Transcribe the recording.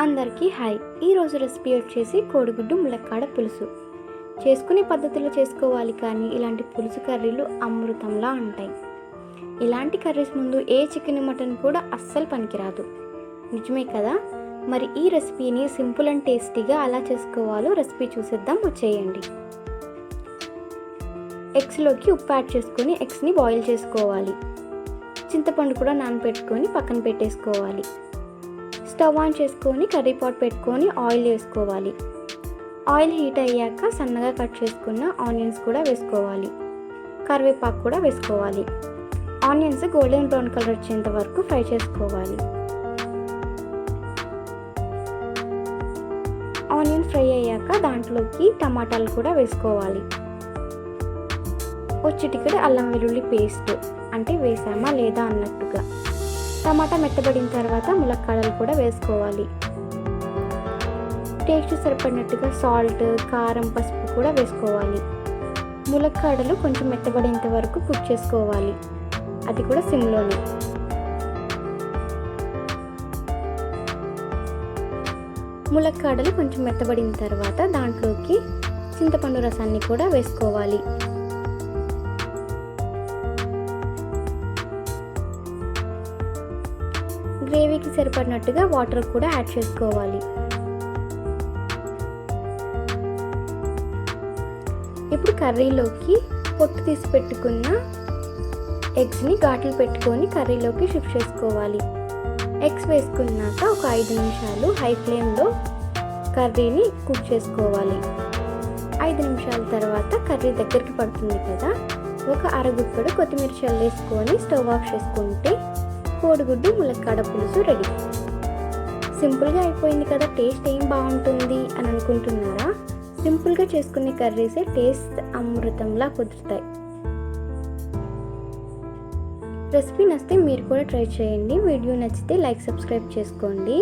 అందరికీ హాయ్. ఈరోజు రెసిపీ వచ్చేసి కోడిగుడ్డు ములక్కాడ పులుసు. చేసుకునే పద్ధతిలో చేసుకోవాలి, కానీ ఇలాంటి పులుసు కర్రీలు అమృతంలా ఉంటాయి. ఇలాంటి కర్రీస్ ముందు ఏ చికెన్ మటన్ కూడా అస్సలు పనికిరాదు. నిజమే కదా? మరి ఈ రెసిపీని సింపుల్ అండ్ టేస్టీగా ఎలా చేసుకోవాలో రెసిపీ చూసేద్దాం, వచ్చేయండి. ఎగ్స్లోకి ఉప్పు యాడ్ చేసుకొని ఎగ్స్ని బాయిల్ చేసుకోవాలి. చింతపండు కూడా నానబెట్టుకొని పక్కన పెట్టేసుకోవాలి. స్టవ్ ఆన్ చేసుకొని కర్రీ పాట్ పెట్టుకొని ఆయిల్ వేసుకోవాలి. ఆయిల్ హీట్ అయ్యాక సన్నగా కట్ చేసుకున్న ఆనియన్స్ కూడా వేసుకోవాలి. కరివేపాకు కూడా వేసుకోవాలి. ఆనియన్స్ గోల్డెన్ బ్రౌన్ కలర్ వచ్చేంత వరకు ఫ్రై చేసుకోవాలి. ఆనియన్ ఫ్రై అయ్యాక దాంట్లోకి టమాటాలు కూడా వేసుకోవాలి. చిటికెడు అల్లం వెల్లుల్లి పేస్ట్, అంటే వేసామా లేదా అన్నట్టుగా. టమాటా మెత్తబడిన తర్వాత ములక్కాడలు కూడా వేసుకోవాలి. టేస్ట్ సరిపడినట్టుగా సాల్ట్, కారం, పసుపు కూడా వేసుకోవాలి. ములక్కాడలు కొంచెం మెత్తబడేంత వరకు కుక్ చేసుకోవాలి, అది కూడా సిమ్లోనే. ములక్కాడలు కొంచెం మెత్తబడిన తర్వాత దాంట్లోకి చింతపండు రసాన్ని కూడా వేసుకోవాలి. గ్రేవీకి సరిపడినట్టుగా వాటర్ కూడా యాడ్ చేసుకోవాలి. ఇప్పుడు కర్రీలోకి పొట్టు తీసి పెట్టుకున్న ఎగ్స్ని ఘాట్లు పెట్టుకొని కర్రీలోకి షిఫ్ట్ చేసుకోవాలి. ఎగ్స్ వేసుకున్నాక ఒక 5 నిమిషాలు హై ఫ్లేమ్లో కర్రీని కుక్ చేసుకోవాలి. 5 నిమిషాల తర్వాత కర్రీ దగ్గరికి పడుతుంది కదా, ఒక అరగుప్పడు కొత్తిమీర చల్లేసుకొని స్టవ్ ఆఫ్ చేసుకుంటే కోడిగుడ్డు ములక్కాడ పులుసు రెడీ. సింపుల్గా అయిపోయింది కదా, టేస్ట్ ఏం బాగుంటుంది అని అనుకుంటున్నారా? సింపుల్గా చేసుకునే కర్రీసే టేస్ట్ అమృతంలా కుదురుతాయి. రెసిపీ నచ్చితే మీరు కూడా ట్రై చేయండి. వీడియో నచ్చితే లైక్, సబ్స్క్రైబ్ చేసుకోండి.